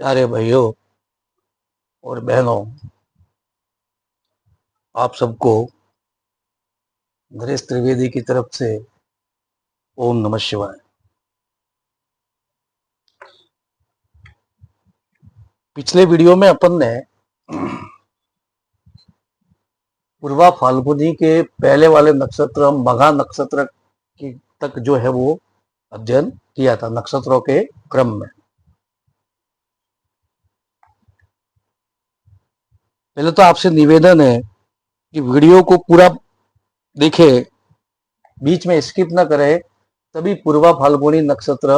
प्यारे भाइयों और बहनों, आप सबको नरेश त्रिवेदी की तरफ से ओम नमः शिवाय। पिछले वीडियो में अपन ने पूर्वा फाल्गुनी के पहले वाले नक्षत्र मघा नक्षत्र की तक जो है वो अध्ययन किया था नक्षत्रों के क्रम में। पहले तो आपसे निवेदन है कि वीडियो को पूरा देखे, बीच में स्किप न करे, तभी पूर्वा फाल्गुनी नक्षत्र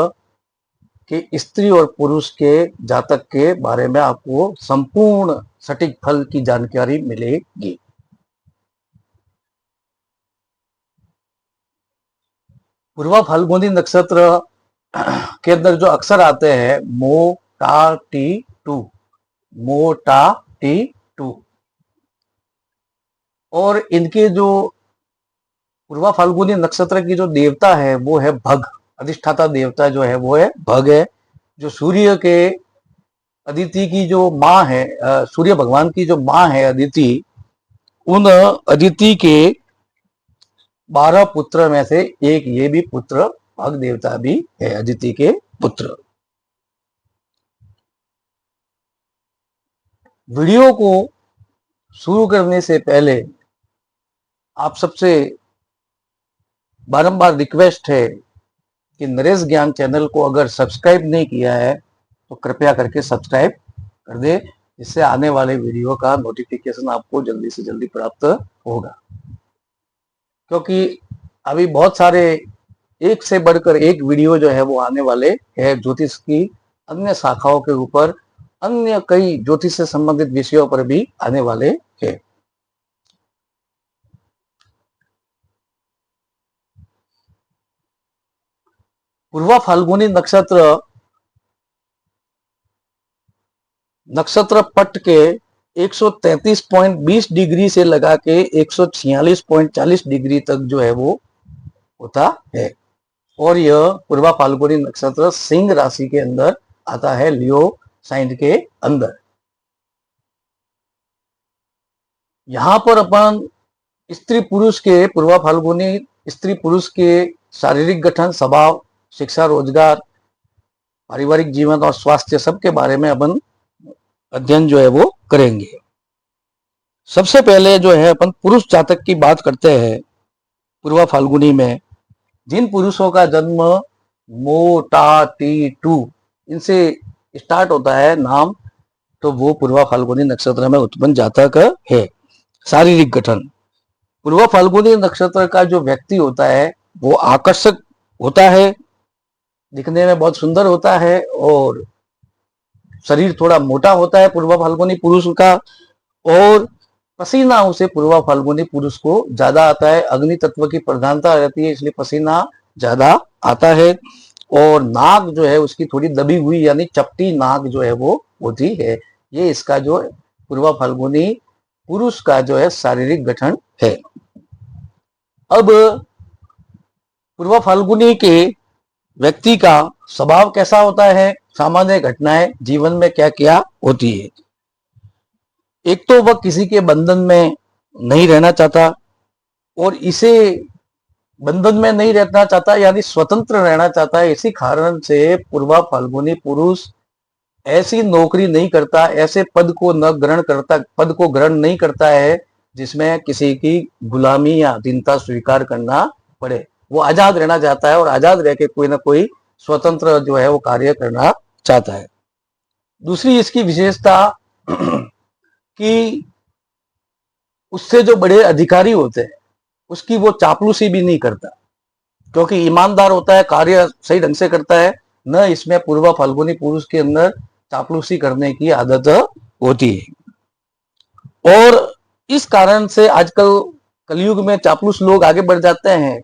के स्त्री और पुरुष के जातक के बारे में आपको संपूर्ण सटीक फल की जानकारी मिलेगी। पूर्वा फाल्गुनी नक्षत्र के अंदर जो अक्षर आते हैं मो टा टी टू, मो टा टी टू, और इनके जो पूर्वा फाल्गुनी नक्षत्र की जो देवता है वो है भग। अधिष्ठाता देवता जो है वो है भग है, जो सूर्य के अदिति की जो माँ है, सूर्य भगवान की जो माँ है अदिति, उन अदिति के 12 पुत्र में से एक ये भी पुत्र भग देवता भी है, अदिति के पुत्र। वीडियो को शुरू करने से पहले आप सबसे बारंबार रिक्वेस्ट है कि नरेश ज्ञान चैनल को अगर सब्सक्राइब नहीं किया है तो कृपया करके सब्सक्राइब कर दे, जिससे आने वाले वीडियो का नोटिफिकेशन आपको जल्दी से जल्दी प्राप्त होगा। क्योंकि अभी बहुत सारे एक से बढ़कर एक वीडियो जो है वो आने वाले हैं ज्योतिष की अन्य शाखाओं के ऊपर, अन्य कई ज्योतिष से संबंधित विषयों पर भी आने वाले हैं। पूर्वा फाल्गुनी नक्षत्र पट के 133.20 डिग्री से लगा के 146.40 डिग्री तक जो है वो होता है, और यह पूर्वा फाल्गुनी नक्षत्र सिंह राशि के अंदर आता है, लियो साइन के अंदर। यहां पर अपन स्त्री पुरुष के पूर्वा फाल्गुनी स्त्री पुरुष के शारीरिक गठन, स्वभाव, शिक्षा, रोजगार, पारिवारिक जीवन और स्वास्थ्य सबके बारे में अपन अध्ययन जो है वो करेंगे। सबसे पहले जो है अपन पुरुष जातक की बात करते हैं। पूर्वा फाल्गुनी में जिन पुरुषों का जन्म मो टा टी टू इनसे स्टार्ट होता है नाम, तो वो पूर्वा फाल्गुनी नक्षत्र में उत्पन्न जातक है। शारीरिक गठन, पूर्वा फाल्गुनी नक्षत्र का जो व्यक्ति होता है वो आकर्षक होता है, दिखने में बहुत सुंदर होता है, और शरीर थोड़ा मोटा होता है पूर्वा फाल्गुनी पुरुष का, और पसीना उसे पूर्वा फाल्गुनी पुरुष को ज्यादा आता है। अग्नि तत्व की प्रधानता रहती है, इसलिए पसीना ज्यादा आता है। और नाक जो है उसकी थोड़ी दबी हुई यानी चपटी नाक जो है वो होती है। ये इसका जो पूर्वा फाल्गुनी पुरुष का जो है शारीरिक गठन है। अब पूर्वा फाल्गुनी के व्यक्ति का स्वभाव कैसा होता है, सामान्य घटनाएं जीवन में क्या क्या होती है। एक तो वह किसी के बंधन में नहीं रहना चाहता, और इसे बंधन में नहीं रहना चाहता यानी स्वतंत्र रहना चाहता है। इसी कारण से पूर्वा फाल्गुनी पुरुष ऐसी नौकरी नहीं करता, ऐसे पद को ग्रहण नहीं करता है जिसमें किसी की गुलामी या अधीनता स्वीकार करना पड़े। वो आजाद रहना चाहता है, और आजाद रह के कोई ना कोई स्वतंत्र जो है वो कार्य करना चाहता है। दूसरी इसकी विशेषता कि उससे जो बड़े अधिकारी होते हैं उसकी वो चापलूसी भी नहीं करता, क्योंकि ईमानदार होता है, कार्य सही ढंग से करता है। न इसमें पूर्वा फाल्गुनी पुरुष के अंदर चापलूसी करने की आदत होती है। और इस कारण से आजकल कलयुग में चापलूस लोग आगे बढ़ जाते हैं।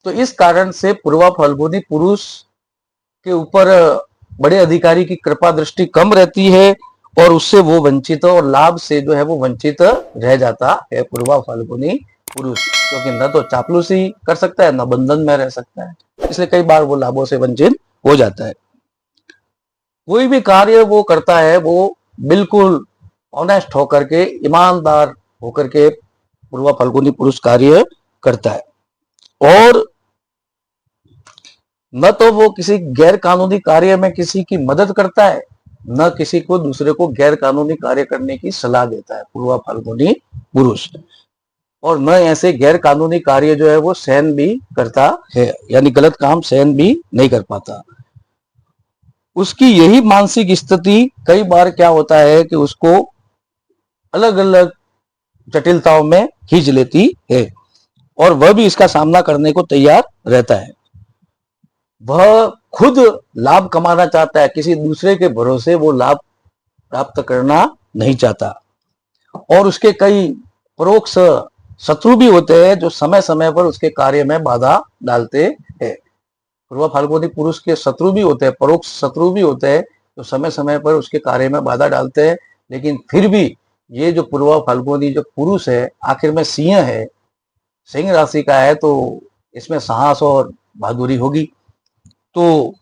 तो इस कारण से पूर्वा फाल्गुनी पुरुष के ऊपर बड़े अधिकारी की कृपा दृष्टि कम रहती है, और उससे वो वंचित और लाभ से जो है वो वंचित रह जाता है पूर्वा फाल्गुनी पुरुष, क्योंकि न तो चापलूसी कर सकता है, न बंधन में रह सकता है, इसलिए कई बार वो लाभों से वंचित हो जाता है। कोई भी कार्य वो करता है वो बिल्कुल ऑनेस्ट होकर के, ईमानदार होकर के पूर्वा फाल्गुनी पुरुष कार्य करता है। और न तो वो किसी गैर कानूनी कार्य में किसी की मदद करता है, न किसी को दूसरे को गैर कानूनी कार्य करने की सलाह देता है पूर्वा फाल्गुनी पुरुष। और न ऐसे गैर कानूनी कार्य जो है वो सहन भी करता है, यानी गलत काम सहन भी नहीं कर पाता। उसकी यही मानसिक स्थिति कई बार क्या होता है कि उसको अलग अलग जटिलताओं में खींच लेती है, और वह भी इसका सामना करने को तैयार रहता है। वह खुद लाभ कमाना चाहता है, किसी दूसरे के भरोसे वो लाभ प्राप्त करना नहीं चाहता। और उसके कई परोक्ष शत्रु भी होते हैं जो समय समय पर उसके कार्य में बाधा डालते हैं। पूर्वा फाल्गुनी पुरुष के शत्रु भी होते हैं, परोक्ष शत्रु भी होते हैं जो समय समय पर उसके कार्य में बाधा डालते हैं। लेकिन फिर भी ये जो पूर्वा फाल्गुनी जो पुरुष है, आखिर में सिंह है, सिंह राशि का है, तो इसमें साहस और बहादुरी होगी। तो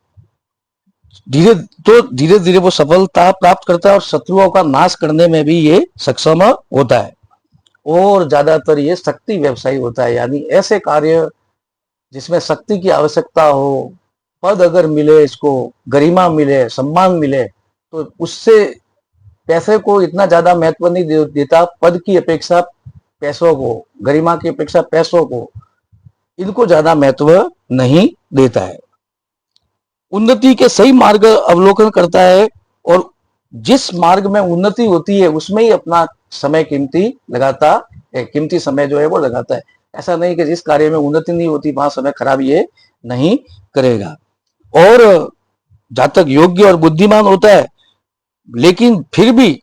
धीरे धीरे वो सफलता प्राप्त करता है और शत्रुओं का नाश करने में भी ये सक्षम होता है। और ज्यादातर ये शक्ति व्यवसायी होता है, यानी ऐसे कार्य जिसमें शक्ति की आवश्यकता हो, पद अगर मिले, इसको गरिमा मिले, सम्मान मिले, तो उससे पैसे को इतना ज्यादा महत्व नहीं देता। पद की अपेक्षा पैसों को, गरिमा की अपेक्षा पैसों को, इनको ज्यादा महत्व नहीं देता है। उन्नति के सही मार्ग अवलोकन करता है और जिस मार्ग में उन्नति होती है उसमें ही अपना समय कीमती लगाता है, कीमती समय जो है वो लगाता है। ऐसा नहीं कि जिस कार्य में उन्नति नहीं होती वहां समय खराब ये नहीं करेगा। और जातक योग्य और बुद्धिमान होता है, लेकिन फिर भी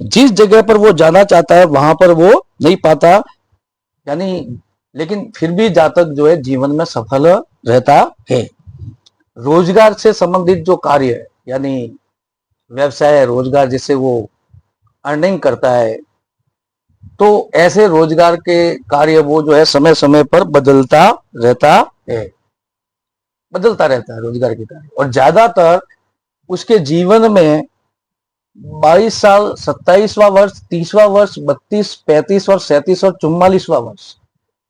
जिस जगह पर वो जाना चाहता है वहां पर वो नहीं पाता, यानी लेकिन फिर भी जातक जो है जीवन में सफल रहता है। रोजगार से संबंधित जो कार्य है, यानी व्यवसाय, रोजगार जिससे वो अर्निंग करता है, तो ऐसे रोजगार के कार्य वो जो है समय समय पर बदलता रहता है, बदलता रहता है रोजगार के कार्य। और ज्यादातर उसके जीवन में 22 साल, 27वां वर्ष, 30वां वर्ष, 32, 35 वर्ष, 37 और 44वां वर्ष,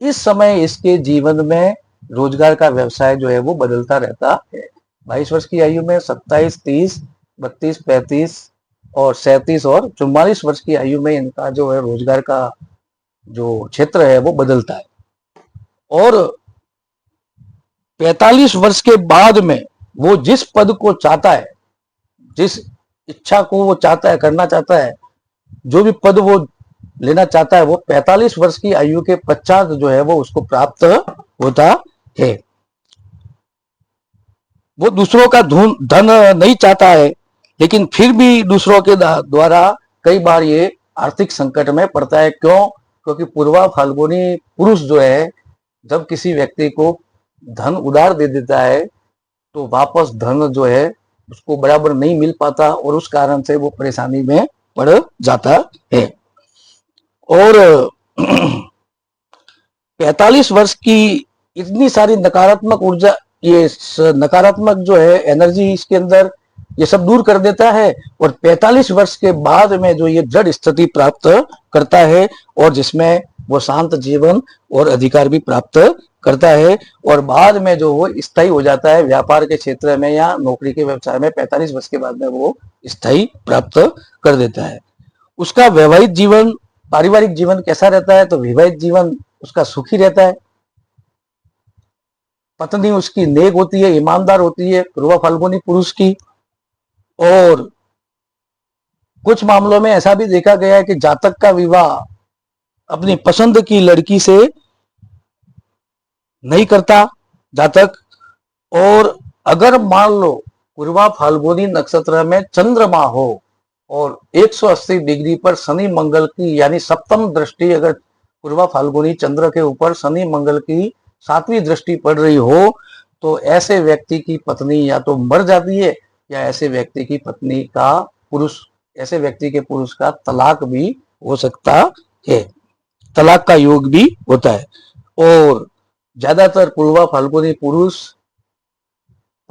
इस समय इसके जीवन में रोजगार का व्यवसाय जो है वो बदलता रहता है। 22 वर्ष की आयु में 27, 30, 32, 35 और 37 और 44 वर्ष की आयु में इनका जो है रोजगार का जो क्षेत्र है वो बदलता है। और 45 वर्ष के बाद में वो जिस पद को चाहता है, जिस इच्छा को वो चाहता है, करना चाहता है, जो भी पद वो लेना चाहता है, वो 45 वर्ष की आयु के पश्चात जो है वो उसको प्राप्त होता है। वो दूसरों का धन नहीं चाहता है, लेकिन फिर भी दूसरों के द्वारा कई बार ये आर्थिक संकट में पड़ता है। क्यों? क्योंकि पूर्वा फाल्गुनी पुरुष जो है जब किसी व्यक्ति को धन उधार दे देता है तो वापस धन जो है उसको बराबर नहीं मिल पाता और उस कारण से वो परेशानी में पड़ जाता है। और 45 वर्ष की इतनी सारी नकारात्मक ऊर्जा, ये नकारात्मक जो है एनर्जी इसके अंदर, ये सब दूर कर देता है। और 45 वर्ष के बाद में जो ये दृढ़ स्थिति प्राप्त करता है और जिसमें वो शांत जीवन और अधिकार भी प्राप्त करता है, और बाद में जो वो स्थायी हो जाता है व्यापार के क्षेत्र में या नौकरी के व्यवसाय में, 45 वर्ष के बाद में वो स्थायी प्राप्त कर देता है। उसका वैवाहिक जीवन, पारिवारिक जीवन कैसा रहता है? तो वैवाहिक जीवन उसका सुखी रहता है। पत्नी उसकी नेक होती है, ईमानदार होती है, पूर्वा फाल्गुनी पुरुष की। और कुछ मामलों में ऐसा भी देखा गया है कि जातक का विवाह अपनी पसंद की लड़की से नहीं करता जातक। और अगर मान लो पूर्वा फाल्गुनी नक्षत्र में चंद्रमा हो और 180 डिग्री पर शनि मंगल की, यानी सप्तम दृष्टि अगर पूर्वा फाल्गुनी चंद्र के ऊपर शनि मंगल की 7वीं दृष्टि पड़ रही हो, तो ऐसे व्यक्ति की पत्नी या तो मर जाती है या ऐसे व्यक्ति की पत्नी का ऐसे व्यक्ति के पुरुष का तलाक भी हो सकता है, तलाक का योग भी होता है। और ज्यादातर पूर्वा फाल्गुनी पुरुष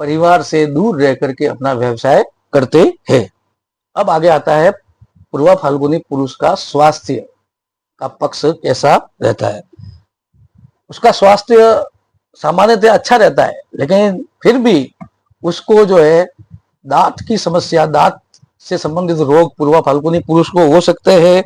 परिवार से दूर रह करके अपना व्यवसाय करते हैं। अब आगे आता है पूर्वा फाल्गुनी पुरुष का स्वास्थ्य का पक्ष कैसा रहता है। उसका स्वास्थ्य सामान्यतः अच्छा रहता है, लेकिन फिर भी उसको जो है दांत की समस्या, दांत से संबंधित रोग पूर्वा फाल्गुनी पुरुष को हो सकते हैं।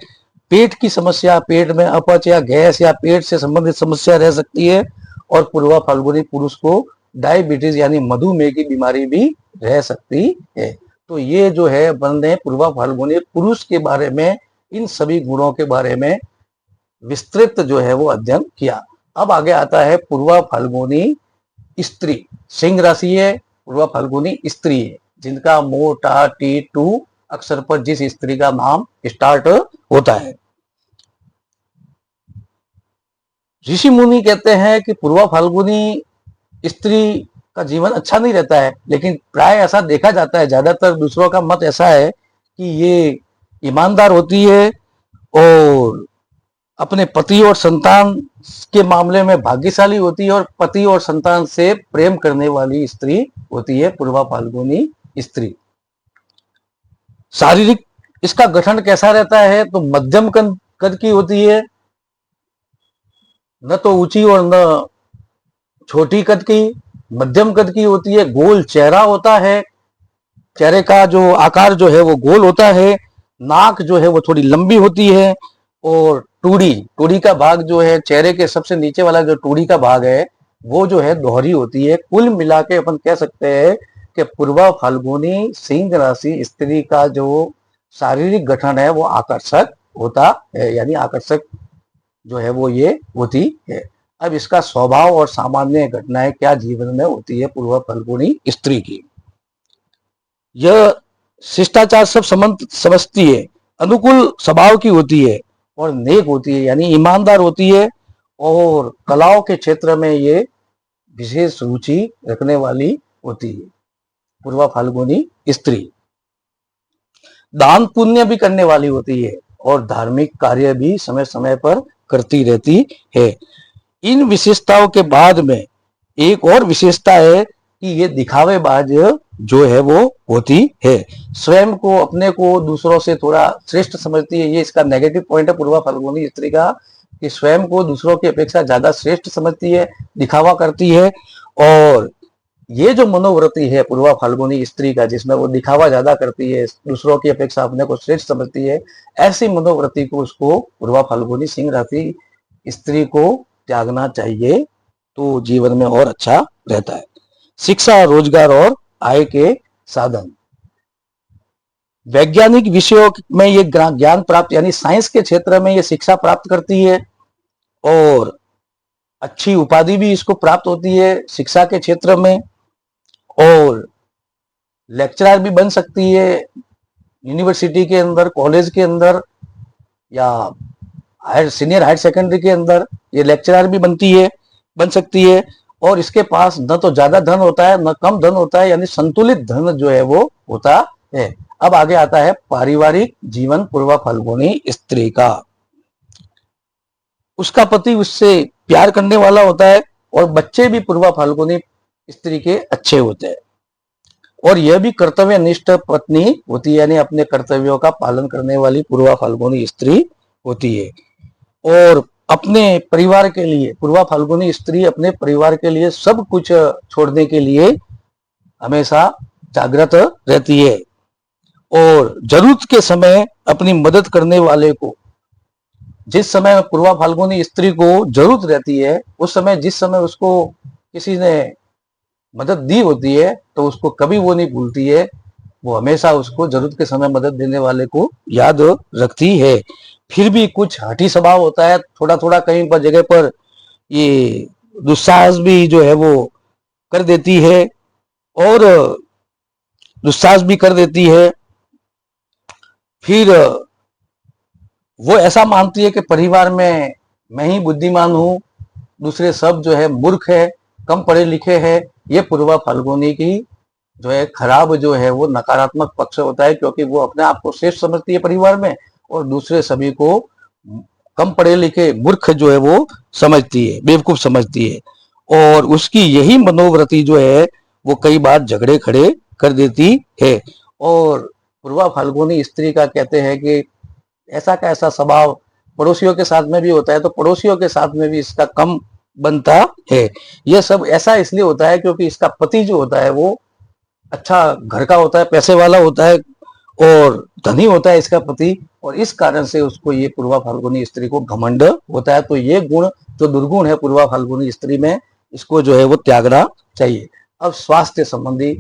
पेट की समस्या, पेट में अपच या गैस या पेट से संबंधित समस्या रह सकती है। और पूर्वा फाल्गुनी पुरुष को डायबिटीज यानी मधुमेह की बीमारी भी रह सकती है। तो ये जो है अपन ने पूर्वा फाल्गुनी पुरुष के बारे में, इन सभी गुणों के बारे में विस्तृत जो है वो अध्ययन किया। अब आगे आता है पूर्वा फाल्गुनी स्त्री। सिंह राशि है, पूर्वा फाल्गुनी स्त्री है, जिनका मोटा T2 अक्षर पर जिस स्त्री का नाम स्टार्ट होता है। ऋषि मुनि कहते हैं कि पूर्वा फाल्गुनी स्त्री का जीवन अच्छा नहीं रहता है, लेकिन प्राय ऐसा देखा जाता है, ज्यादातर दूसरों का मत ऐसा है कि ये ईमानदार होती है और अपने पति और संतान के मामले में भाग्यशाली होती है और पति और संतान से प्रेम करने वाली स्त्री होती है पूर्वा फाल्गुनी स्त्री। शारीरिक इसका गठन कैसा रहता है, तो मध्यम कद की होती है, न तो ऊंची और न छोटी कद की, मध्यम कद की होती है। गोल चेहरा होता है, चेहरे का जो आकार जो है वो गोल होता है। नाक जो है वो थोड़ी लंबी होती है और टूड़ी का भाग जो है, चेहरे के सबसे नीचे वाला जो टूड़ी का भाग है वो जो है दोहरी होती है। कुल मिला के अपन कह सकते हैं कि पूर्वा फाल्गुनी सिंह राशि स्त्री का जो शारीरिक गठन है वो आकर्षक होता है, यानी आकर्षक जो है वो ये होती है। अब इसका स्वभाव और सामान्य घटनाएं क्या जीवन में होती है पूर्वा फाल्गुनी स्त्री की। यह शिष्टाचार सब समझती है, अनुकूल स्वभाव की होती है और नेक होती है, यानी ईमानदार होती है। और कलाओं के क्षेत्र में ये विशेष रुचि रखने वाली होती है पूर्वा फाल्गुनी स्त्री। दान पुण्य भी करने वाली होती है और धार्मिक कार्य भी समय समय पर करती रहती है। इन विशेषताओं के बाद में एक और विशेषता है कि ये दिखावेबाज जो है वो होती है। स्वयं को, अपने को दूसरों से थोड़ा श्रेष्ठ समझती है। ये इसका नेगेटिव पॉइंट है पूर्वा फाल्गुनी स्त्री का, कि स्वयं को दूसरों की अपेक्षा ज्यादा श्रेष्ठ समझती है, दिखावा करती है। और ये जो मनोवृत्ति है पूर्वा फाल्गुनी स्त्री का, जिसमें वो दिखावा ज्यादा करती है, दूसरों की अपेक्षा अपने को श्रेष्ठ समझती है, ऐसी मनोवृत्ति को उसको पूर्वा फाल्गुनी सिंह राशि स्त्री को त्यागना चाहिए, तो जीवन में और अच्छा रहता है। शिक्षा, रोजगार और आय के साधन। वैज्ञानिक विषयों में ये ज्ञान प्राप्त, यानी साइंस के क्षेत्र में ये शिक्षा प्राप्त करती है और अच्छी उपाधि भी इसको प्राप्त होती है शिक्षा के क्षेत्र में। और लेक्चरर भी बन सकती है यूनिवर्सिटी के अंदर, कॉलेज के अंदर या सीनियर हायर सेकेंडरी के अंदर ये लेक्चरर भी बन सकती है। और इसके पास न तो ज्यादा धन होता है न कम धन होता है, यानी संतुलित धन जो है वो होता है। अब आगे आता है पारिवारिक जीवन पूर्वा फाल्गुनी स्त्री का। उसका पति उससे प्यार करने वाला होता है और बच्चे भी पूर्वा फाल्गुनी स्त्री के अच्छे होते हैं। और यह भी कर्तव्यनिष्ठ पत्नी होती है, यानी अपने कर्तव्यों का पालन करने वाली पूर्वा फाल्गुनी स्त्री होती है। और अपने परिवार के लिए पूर्वा फाल्गुनी स्त्री अपने परिवार के लिए सब कुछ छोड़ने के लिए हमेशा जागृत रहती है और जरूरत के समय अपनी मदद करने वाले को, जिस समय पूर्वा फाल्गुनी स्त्री को जरूरत रहती है, उस समय जिस समय उसको किसी ने मदद दी होती है तो उसको कभी वो नहीं भूलती है, वो हमेशा उसको जरूरत के समय मदद देने वाले को याद रखती है। फिर भी कुछ हठी स्वभाव होता है, थोड़ा थोड़ा कहीं पर जगह पर ये दुस्साहस भी जो है वो कर देती है और दुस्साहस भी कर देती है। फिर वो ऐसा मानती है कि परिवार में मैं ही बुद्धिमान हूँ, दूसरे सब जो है मूर्ख है, कम पढ़े लिखे हैं। ये पूर्वा फाल्गुनी की जो है खराब जो है वो नकारात्मक पक्ष होता है, क्योंकि वो अपने आप को श्रेष्ठ समझती है परिवार में और दूसरे सभी को कम पढ़े लिखे मूर्ख जो है वो समझती है, बेवकूफ समझती है। और उसकी यही मनोवृत्ति जो है वो कई बार झगड़े खड़े कर देती है। और पूर्वा फाल्गुनी स्त्री का कहते हैं कि ऐसा का ऐसा स्वभाव पड़ोसियों के साथ में भी होता है, तो पड़ोसियों के साथ में भी इसका कम बनता है। यह सब ऐसा इसलिए होता है क्योंकि इसका पति जो होता है वो अच्छा घर का होता है, पैसे वाला होता है और धनी होता है इसका पति, और इस कारण से उसको ये पूर्वा फाल्गुनी स्त्री को घमंड होता है। तो ये गुण जो दुर्गुण है पूर्वा फाल्गुनी स्त्री में, इसको जो है वो त्यागना चाहिए। अब स्वास्थ्य संबंधी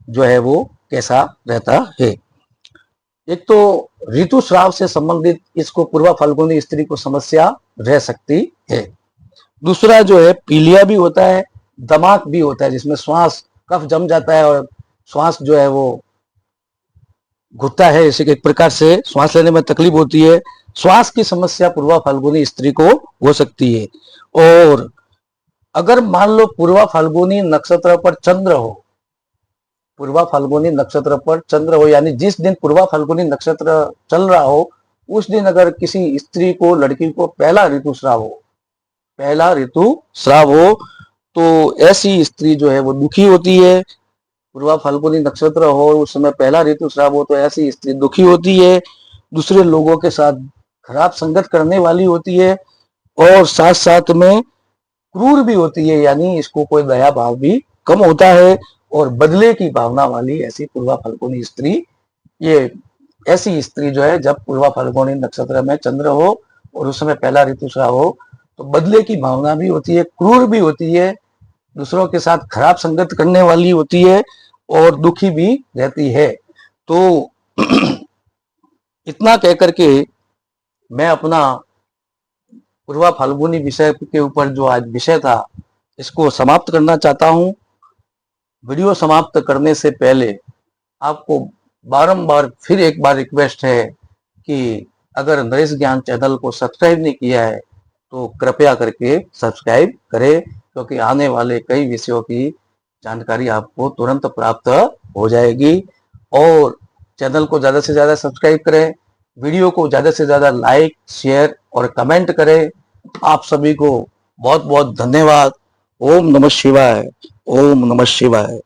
जो है वो कैसा रहता है? एक तो ऋतुस्राव से संबंधित इसको पूर्वा फाल्गुनी स्त्री को समस्या रह सकती है। दूसरा जो है पीलिया भी होता है, दमाक भी होता है, जिसमें श्वास कफ जम जाता है और श्वास जो है वो घुटता है, इसी एक प्रकार से श्वास लेने में तकलीफ होती है। श्वास की समस्या पूर्वा फाल्गुनी स्त्री को हो सकती है। और अगर मान लो पूर्वा फाल्गुनी नक्षत्र पर चंद्र हो, पूर्वा फाल्गुनी नक्षत्र पर चंद्र हो, यानी जिस दिन पूर्वा फाल्गुनी नक्षत्र चल रहा हो उस दिन अगर किसी स्त्री को, लड़की को पहला ऋतुस्राव हो, पहला ऋतुस्राव हो, तो ऐसी स्त्री जो है वो दुखी होती है। पूर्वा फाल्गुनी नक्षत्र हो, उस समय पहला ऋतुस्राव हो, तो ऐसी स्त्री दुखी होती है, दूसरे लोगों के साथ खराब संगत करने वाली होती है और साथ साथ में क्रूर भी होती है, यानी इसको कोई दया भाव भी कम होता है और बदले की भावना वाली ऐसी पूर्वा फाल्गुनी स्त्री, ये ऐसी स्त्री जो है जब पूर्वा फाल्गुनी नक्षत्र में चंद्र हो और उस समय पहला ऋतुस्राव हो, तो बदले की भावना भी होती है, क्रूर भी होती है, दूसरों के साथ खराब संगत करने वाली होती है और दुखी भी रहती है। तो इतना कहकर के मैं अपना पूर्वा फाल्गुनी विषय के ऊपर जो आज विषय था इसको समाप्त करना चाहता हूं। वीडियो समाप्त करने से पहले आपको बारंबार फिर एक बार रिक्वेस्ट है कि अगर नरेश ज्ञान चैनल को सब्सक्राइब नहीं किया है तो कृपया करके सब्सक्राइब करें, क्योंकि आने वाले कई विषयों की जानकारी आपको तुरंत प्राप्त हो जाएगी। और चैनल को ज़्यादा से ज़्यादा सब्सक्राइब करें, वीडियो को ज़्यादा से ज़्यादा लाइक, शेयर और कमेंट करें। आप सभी को बहुत बहुत धन्यवाद। ओम नमः शिवाय। ओम नमः शिवाय।